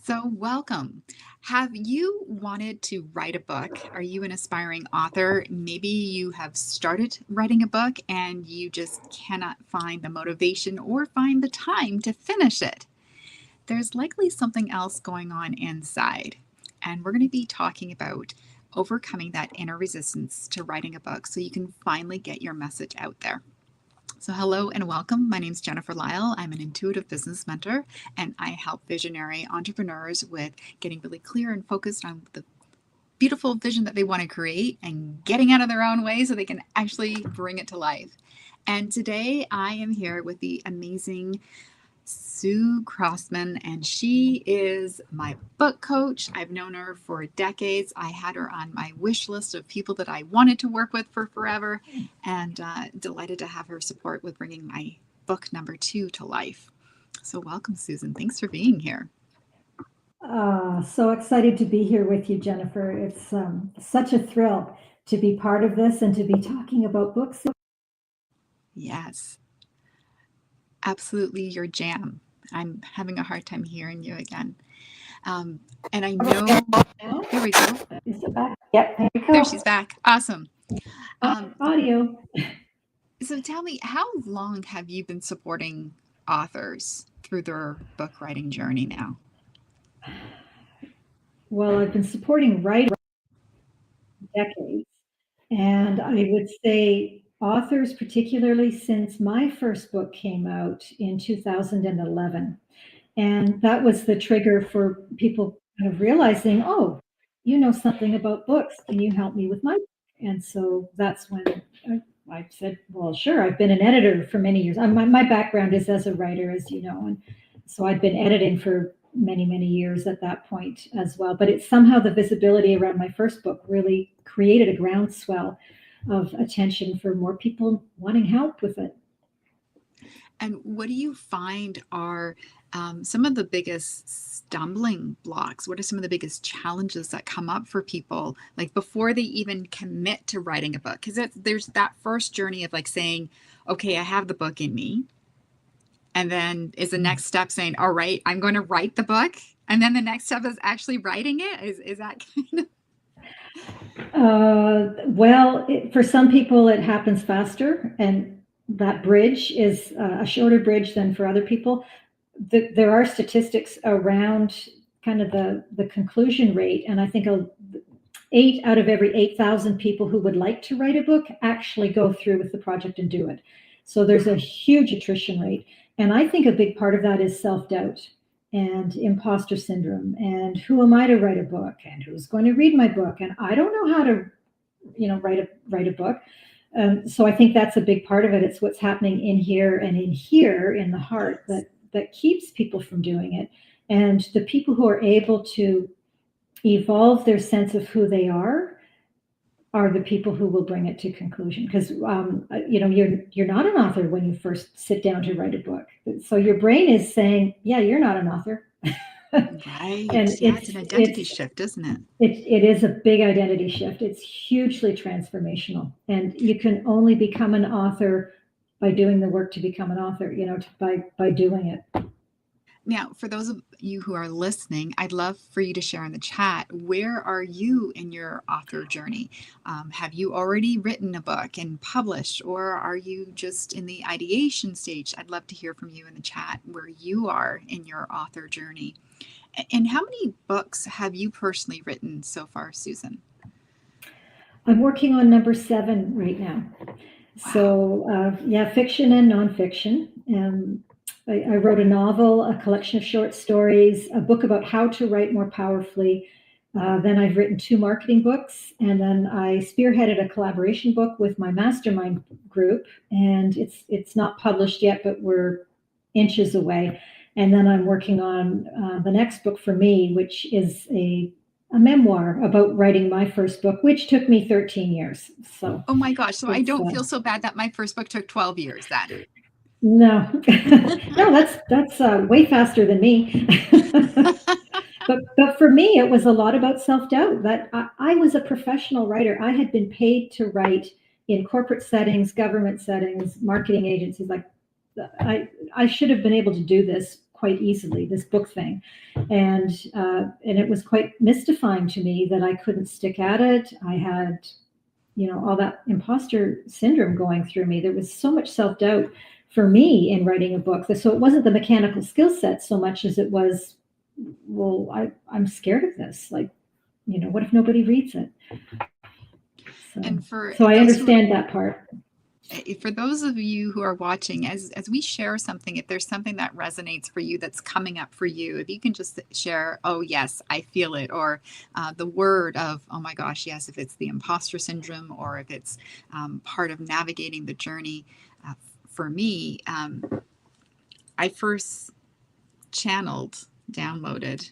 So, welcome. Have you wanted to write a book? Are you an aspiring author? Maybe you have started writing a book and you just cannot find the motivation or find the time to finish it. There's likely something else going on inside. And we're going to be talking about overcoming that inner resistance to writing a book so you can finally get your message out there. So, hello and welcome. My name is Jennifer Lyle. I'm an intuitive business mentor, and I help visionary entrepreneurs with getting really clear and focused on the beautiful vision that they want to create and getting out of their own way so they can actually bring it to life. And today I am here with the amazing Sue Crossman, and she is my book coach. I've known her for decades. I had her on my wish list of people that I wanted to work with for forever, and delighted to have her support with bringing my book number 2 to life. So, welcome, Susan. Thanks for being here. So excited to be here with you, Jennifer. It's such a thrill to be part of this and to be talking about books. Yes, absolutely your jam. I'm having a hard time hearing you again. And I know, Now, there we go. is it back? Yep, there we There go. she's back. Awesome. Um, Audio. So tell me, how long have you been supporting authors through their book writing journey now? Well, I've been supporting writing for decades, and I would say authors, particularly since my first book came out in 2011. And that was the trigger for people kind of realizing, oh, you know something about books. Can you help me with my book? And so that's when I said, well, sure. I've been an editor for many years. My background is as a writer, as you know. And so I'd been editing for many, many years at that point as well. But it's somehow the visibility around my first book really created a groundswell of attention for more people wanting help with it. And what do you find are some of the biggest stumbling blocks? What are some of the biggest challenges that come up for people, like before they even commit to writing a book? Because there's that first journey of like saying, okay, I have the book in me. And then is the next step saying, all right, I'm going to write the book. And then the next step is actually writing it. Is that kind of? For some people, it happens faster, and that bridge is a shorter bridge than for other people. There are statistics around kind of the conclusion rate, and I think 8 out of every 8,000 people who would like to write a book actually go through with the project and do it. So there's a huge attrition rate. And I think a big part of that is self-doubt and imposter syndrome and who am I to write a book and who's going to read my book and I don't know how to write a book. So I think that's a big part of it. It's what's happening in here and in here in the heart that keeps people from doing it. And the people who are able to evolve their sense of who they are the people who will bring it to conclusion. Because you're not an author when you first sit down to write a book. So your brain is saying, yeah, you're not an author. Right. And Yeah, it's an identity shift, isn't it? it is a big identity shift. It's hugely transformational, and you can only become an author by doing the work to become an author. By doing it. Now, for those of you who are listening, I'd love for you to share in the chat, where are you in your author journey? Have you already written a book and published, or are you just in the ideation stage? I'd love to hear from you in the chat where you are in your author journey. And how many books have you personally written so far, Susan? I'm working on number 7 right now. Wow. So, fiction and nonfiction. I wrote a novel, a collection of short stories, a book about how to write more powerfully. Then I've written 2 marketing books, and then I spearheaded a collaboration book with my mastermind group, and it's not published yet, but we're inches away. And then I'm working on the next book for me, which is a memoir about writing my first book, which took me 13 years. So, oh my gosh. So I don't feel so bad that my first book took 12 years then. No, no, that's way faster than me. But for me, it was a lot about self-doubt. That I was a professional writer. I had been paid to write in corporate settings, government settings, marketing agencies. Like I should have been able to do this quite easily, this book thing. And it was quite mystifying to me that I couldn't stick at it. I had, all that imposter syndrome going through me. There was so much self-doubt for me in writing a book. So it wasn't the mechanical skill set so much as it was, well, I'm scared of this. Like, what if nobody reads it? And So I understand that part. For those of you who are watching, as we share something, if there's something that resonates for you, that's coming up for you, if you can just share, oh yes, I feel it, or the word of, oh my gosh, yes, if it's the imposter syndrome, or if it's part of navigating the journey. For me, I first downloaded,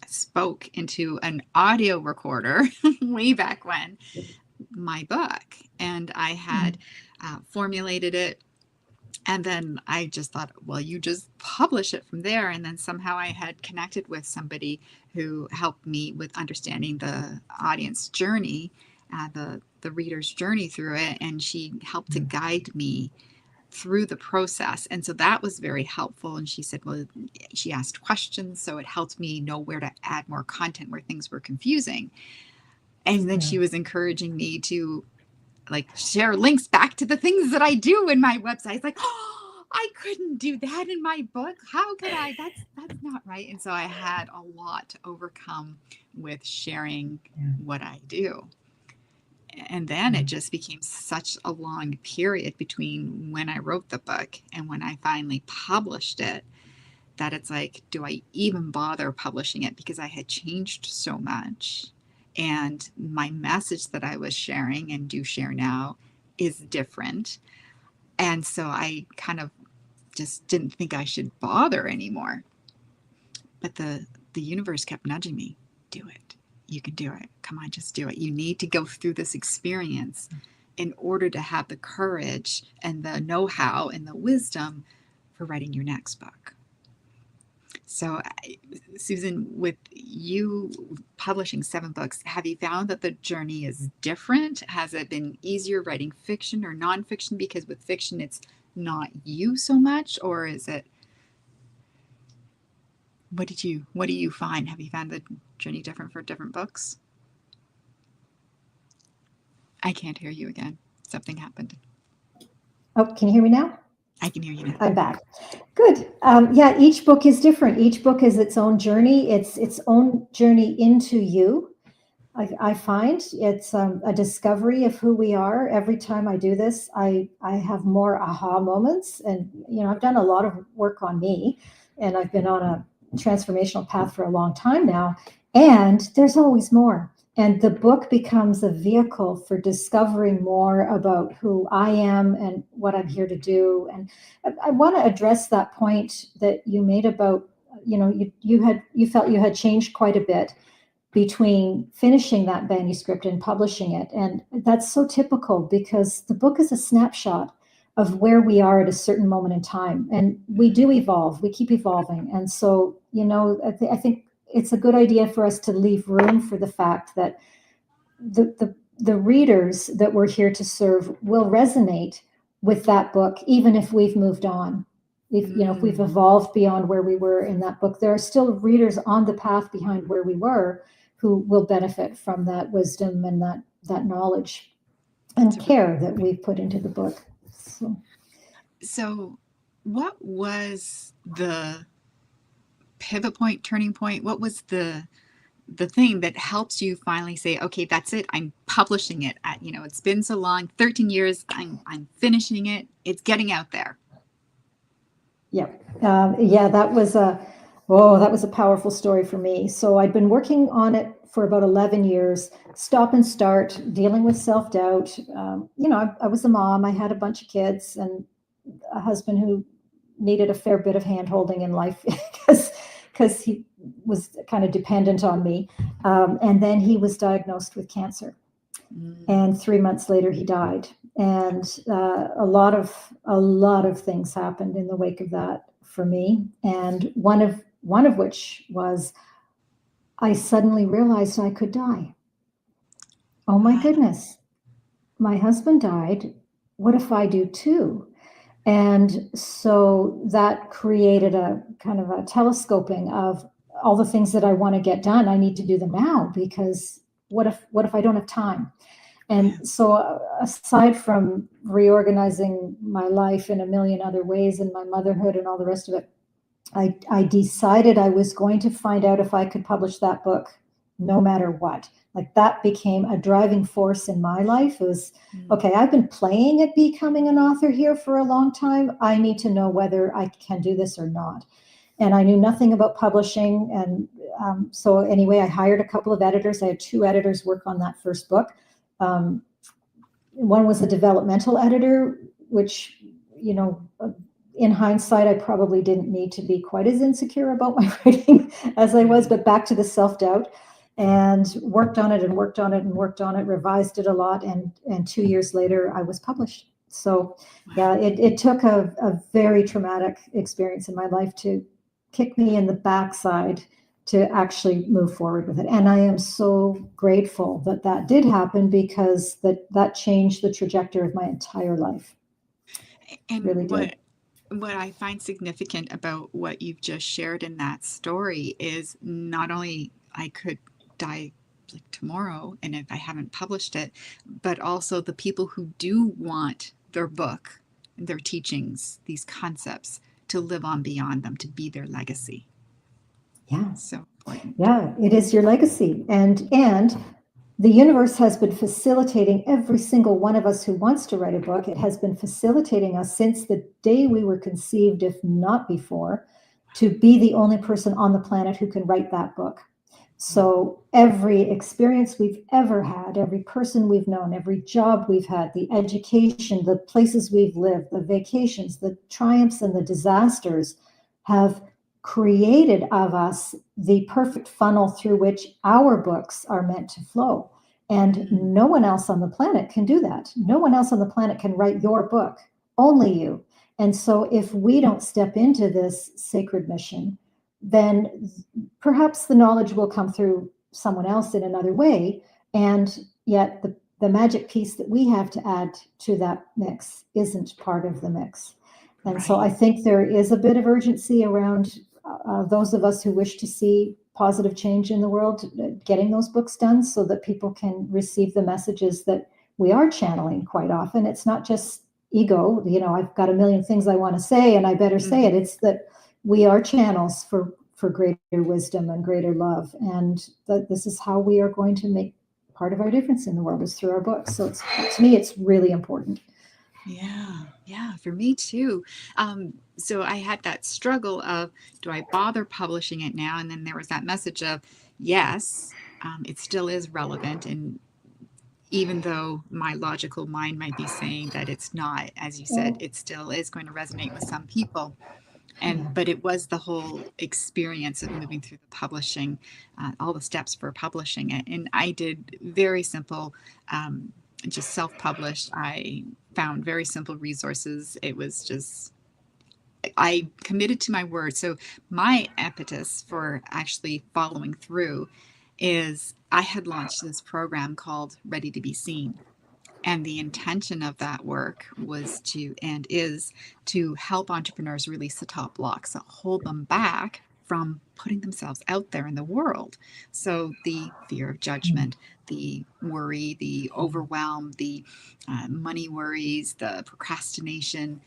spoke into an audio recorder way back when, my book, and I had formulated it, and then I just thought, well, you just publish it from there. And then somehow I had connected with somebody who helped me with understanding the audience journey, the reader's journey through it, and she helped to guide me through the process. And so that was very helpful. And she said, well, she asked questions, so it helped me know where to add more content where things were confusing. And then she was encouraging me to share links back to the things that I do in my website. It's like, oh, I couldn't do that in my book. How could I? That's not right. And so I had a lot to overcome with sharing what I do. And then it just became such a long period between when I wrote the book and when I finally published it, that it's like, do I even bother publishing it? Because I had changed so much. And my message that I was sharing and do share now is different. And so I kind of just didn't think I should bother anymore. But the universe kept nudging me, do it. You can do it. Come on, just do it. You need to go through this experience in order to have the courage and the know-how and the wisdom for writing your next book. So, Susan, with you publishing 7 books, have you found that the journey is different? Has it been easier writing fiction or nonfiction? Because with fiction, it's not you so much, or is it? What do you find? Have you found the journey different for different books? I can't hear you again. Something happened. Oh, can you hear me now? I can hear you now. I'm back. Good. Yeah, each book is different. Each book is its own journey. It's its own journey into you. I find it's a discovery of who we are. Every time I do this, I have more aha moments. And, I've done a lot of work on me, and I've been on a transformational path for a long time now. And there's always more. And the book becomes a vehicle for discovering more about who I am and what I'm here to do. And I want to address that point that you made about, you felt you had changed quite a bit between finishing that manuscript and publishing it. And that's so typical because the book is a snapshot of where we are at a certain moment in time. And we do evolve, we keep evolving. And so, I think it's a good idea for us to leave room for the fact that the readers that we're here to serve will resonate with that book, even if we've moved on. If we've evolved beyond where we were in that book, there are still readers on the path behind where we were who will benefit from that wisdom and that knowledge and care that we've put into the book. So what was the pivot point, turning point? What was the thing that helps you finally say, okay, that's it, I'm publishing it? It's been so long, 13 years, I'm finishing it, it's getting out there. Yeah. That was a powerful story for me. So I'd been working on it for about 11 years, stop and start, dealing with self-doubt. I was a mom, I had a bunch of kids and a husband who needed a fair bit of hand-holding in life because he was kind of dependent on me. And then he was diagnosed with cancer. And 3 months later, he died. And a lot of things happened in the wake of that for me. And one of which was I suddenly realized I could die. Oh my goodness, my husband died. What if I do too? And so that created a kind of a telescoping of all the things that I want to get done. I need to do them now, because what if I don't have time? Yeah. And so, aside from reorganizing my life in a million other ways and my motherhood and all the rest of it, I decided I was going to find out if I could publish that book no matter what. Like, that became a driving force in my life. It was, Mm. okay, I've been playing at becoming an author here for a long time. I need to know whether I can do this or not. And I knew nothing about publishing. And so, anyway, I hired a couple of editors. I had two editors work on that first book. Um, One was a developmental editor, which, you know, in hindsight, I probably didn't need to be quite as insecure about my writing as I was, Right. but back to the self doubt, and worked on it and worked on it and worked on it, revised it a lot. And 2 years later, I was published. So, yeah, Wow. it took a very traumatic experience in my life to kick me in the backside to actually move forward with it. And I am so grateful that that did happen, because that changed the trajectory of my entire life. And Really did. what I find significant about what you've just shared in that story is not only I could die like tomorrow and if I haven't published it, but also the people who do want their book, their teachings, these concepts to live on beyond them, to be their legacy. Yeah. So important. Yeah, it is your legacy. And the universe has been facilitating every single one of us who wants to write a book. It has been facilitating us since the day we were conceived, if not before, to be the only person on the planet who can write that book. Mhm. So every experience we've ever had, every person we've known, every job we've had, the education, the places we've lived, the vacations, the triumphs and the disasters have created of us the perfect funnel through which our books are meant to flow. And Mm. no one else on the planet can do that. No one else on the planet can write your book, only you. And so, if we don't step into this sacred mission, then perhaps the knowledge will come through someone else in another way. And yet, the magic piece that we have to add to that mix isn't part of the mix. And so, I Right. think there is a bit of urgency around those of us who wish to see positive change in the world, getting those books done so that people can receive the messages that we are channeling quite often. It's not just ego, I've got a million things I want to say and I better say it. Mhm. It's that we are channels for greater wisdom and greater love, and that this is how we are going to make part of our difference in the world, is through our books. So, to me, it's really important. Yeah, yeah, for me too. So I had that struggle of, do I bother publishing it now? And then there was that message of, yes, it still is relevant. And even though my logical mind might be saying that it's not, as you said, Well, it still is going to resonate with some people. And yeah. but it was the whole experience of moving through the publishing, all the steps for publishing it. And I did very simple, just self-published. I found very simple resources. It was just, I committed to my word. So my impetus for actually following through is I had launched this program called Ready to Be Seen. And the intention of that work was to, and is, to help entrepreneurs release the top blocks that hold them back from putting themselves out there in the world. So the fear of Mm. judgment, the worry, the overwhelm, the money worries, the procrastination,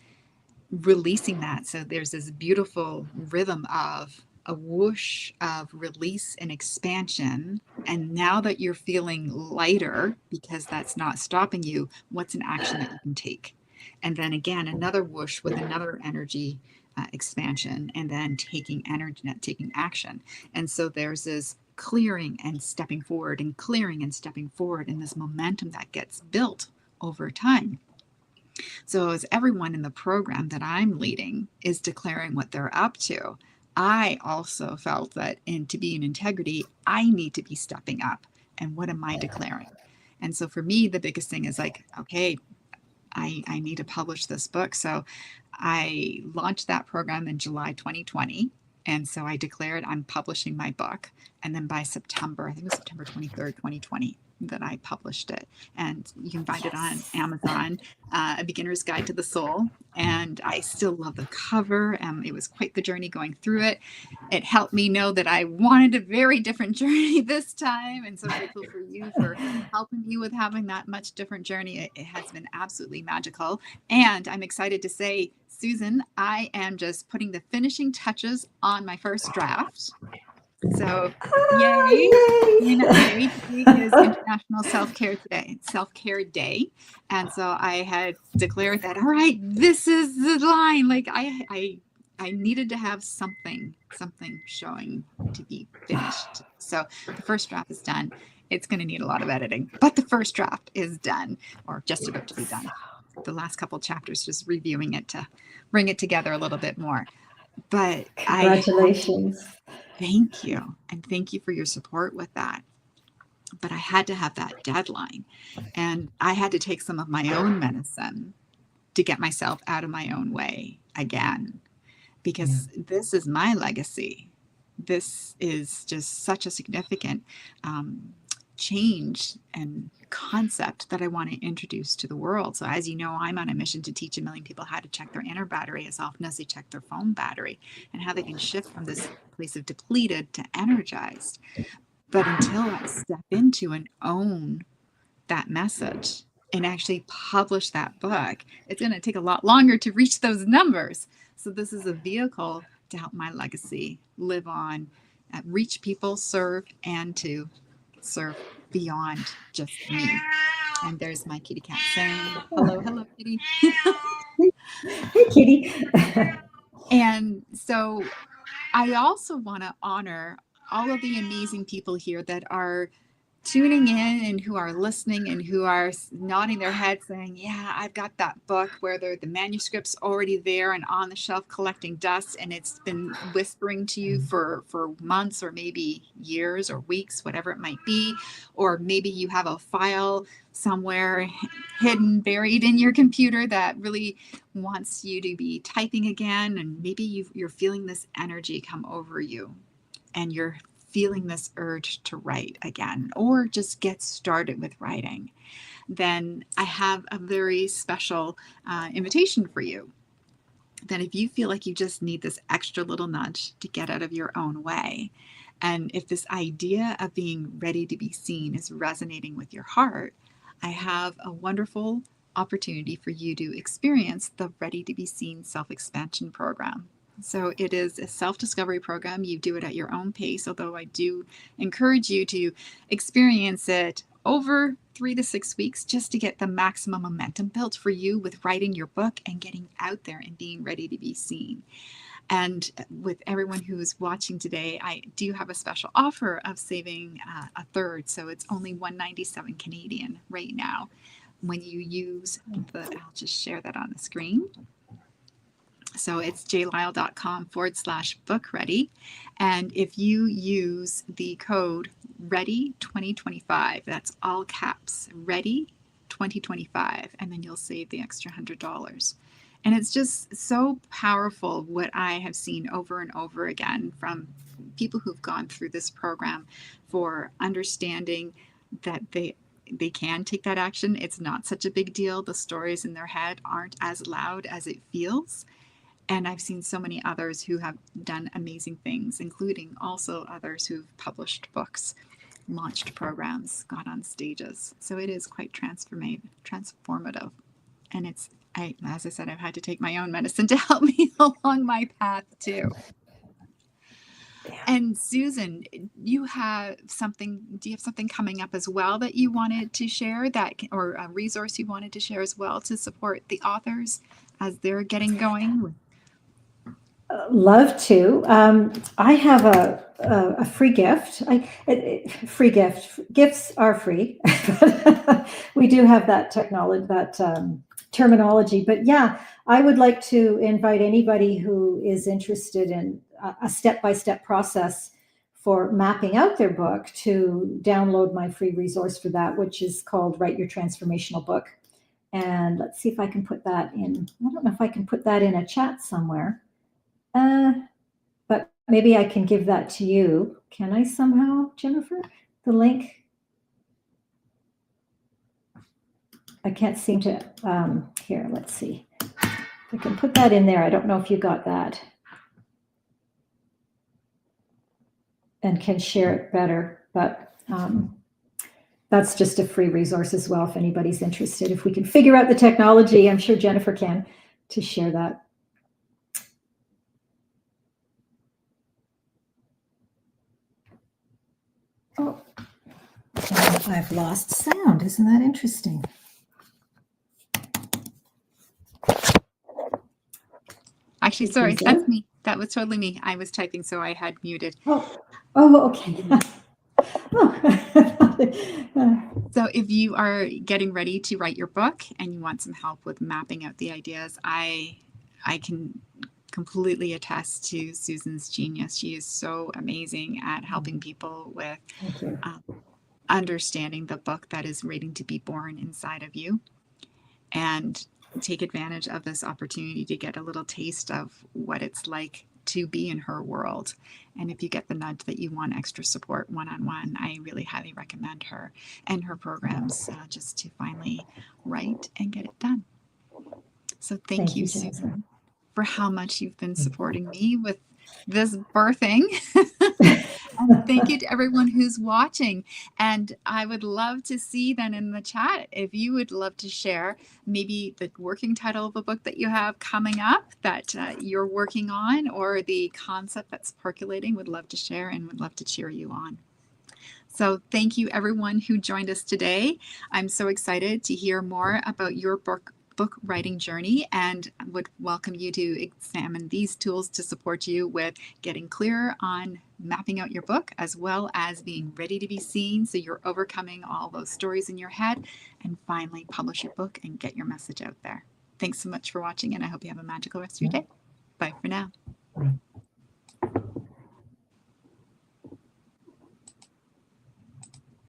releasing that. So there's this beautiful rhythm of a whoosh of release and expansion. And now that you're feeling lighter, because that's not stopping you, what's an action that you can take? And then again, another whoosh with another energy expansion, and then taking energy, taking action. And so there's this clearing and stepping forward, and clearing and stepping forward, and this momentum that gets built over time. So, as everyone in the program that I'm leading is declaring what they're up to, I also felt that to be in integrity, I need to be stepping up. And what am I declaring? And so for me, the biggest thing is like, okay, I need to publish this book. So I launched that program in July 2020. And so I declared I'm publishing my book. And then by September, I think it was September 23rd, 2020, that I published it. And you can find it on Amazon, A Beginner's Guide to the Soul. And I still love the cover. It was quite the journey going through it. It helped me know that I wanted a very different journey this time. And so grateful for you for helping me with having that much different journey. It has been absolutely magical. And I'm excited to say, Susan, I am just putting the finishing touches on my first draft. So, yay. Yay. Today is International Self-Care Day. And so I had declared that, all right, this is the line. Like I needed to have something showing to be finished. So the first draft is done. It's going to need a lot of editing, but the first draft is done, or just about to be done. The last couple chapters, just reviewing it to bring it together a little bit more. But Congratulations. thank you. And thank you for your support with that. But I had to have that deadline. And I had to take some of my own medicine to get myself out of my own way again, because this is my legacy. This is just such a significant change and concept that I want to introduce to the world. So as you know, I'm on a mission to teach 1 million people how to check their inner battery as often as they check their phone battery, and how they can shift from this place of depleted to energized. But until I step into and own that message and actually publish that book, it's going to take a lot longer to reach those numbers. So this is a vehicle to help my legacy live on, reach people, serve, and to serve beyond just me. And there's my kitty cat saying, hello, hello, kitty. Hey, kitty. And so I also want to honor all of the amazing people here that are tuning in and who are listening and who are nodding their head saying, yeah, I've got that book where the manuscript's already there and on the shelf collecting dust, and it's been whispering to you for months or maybe years or weeks, whatever it might be. Or maybe you have a file somewhere hidden, buried in your computer that really wants you to be typing again, and maybe you're feeling this energy come over you and you're feeling this urge to write again, or just get started with writing, then I have a very special invitation for you. That if you feel like you just need this extra little nudge to get out of your own way, and if this idea of being ready to be seen is resonating with your heart, I have a wonderful opportunity for you to experience the Ready to Be Seen Self Expansion Program. So it is a self-discovery program. You do it at your own pace, although I do encourage you to experience it over 3 to 6 weeks just to get the maximum momentum built for you with writing your book and getting out there and being ready to be seen. And with everyone who is watching today, I do have a special offer of saving a third. So it's only $197 Canadian right now when you use I'll just share that on the screen. So it's jlyle.com/book ready. And if you use the code READY 2025, that's all caps, READY 2025, and then you'll save the extra $100. And it's just so powerful what I have seen over and over again from people who've gone through this program, for understanding that they can take that action. It's not such a big deal. The stories in their head aren't as loud as it feels. And I've seen so many others who have done amazing things, including also others who've published books, launched programs, got on stages. So it is quite transformative. And as I said, I've had to take my own medicine to help me along my path too. And Susan, do you have something coming up as well that you wanted to share, or a resource you wanted to share as well to support the authors as they're getting going? Love to. I have a free gift. Free gift. Gifts are free. We do have that technology, that terminology. But yeah, I would like to invite anybody who is interested in a step-by-step process for mapping out their book to download my free resource for that, which is called Write Your Transformational Book. And let's see if I can put that in. I don't know if I can put that in a chat somewhere. But maybe I can give that to you. Can I somehow, Jennifer? The link? I can't seem to, here, let's see. I can put that in there. I don't know if you got that. And can share it better, but that's just a free resource as well if anybody's interested. If we can figure out the technology, I'm sure Jennifer can, to share that. Oh, and I've lost sound. Isn't that interesting? Actually, sorry, that's me. That was totally me. I was typing, so I had muted. Oh, okay. So if you are getting ready to write your book and you want some help with mapping out the ideas, I can completely attest to Susan's genius. She is so amazing at helping people with understanding the book that is waiting to be born inside of you, and take advantage of this opportunity to get a little taste of what it's like to be in her world. And if you get the nudge that you want extra support one-on-one, I really highly recommend her and her programs just to finally write and get it done. So thank you, Susan, for how much you've been supporting me with this birthing. And thank you to everyone who's watching. And I would love to see then in the chat if you would love to share maybe the working title of a book that you have coming up that you're working on, or the concept that's percolating. Would love to share and would love to cheer you on. So thank you everyone who joined us today. I'm so excited to hear more about your book writing journey, and would welcome you to examine these tools to support you with getting clearer on mapping out your book, as well as being ready to be seen, so you're overcoming all those stories in your head, and finally publish your book and get your message out there. Thanks so much for watching, and I hope you have a magical rest of your day. Bye for now.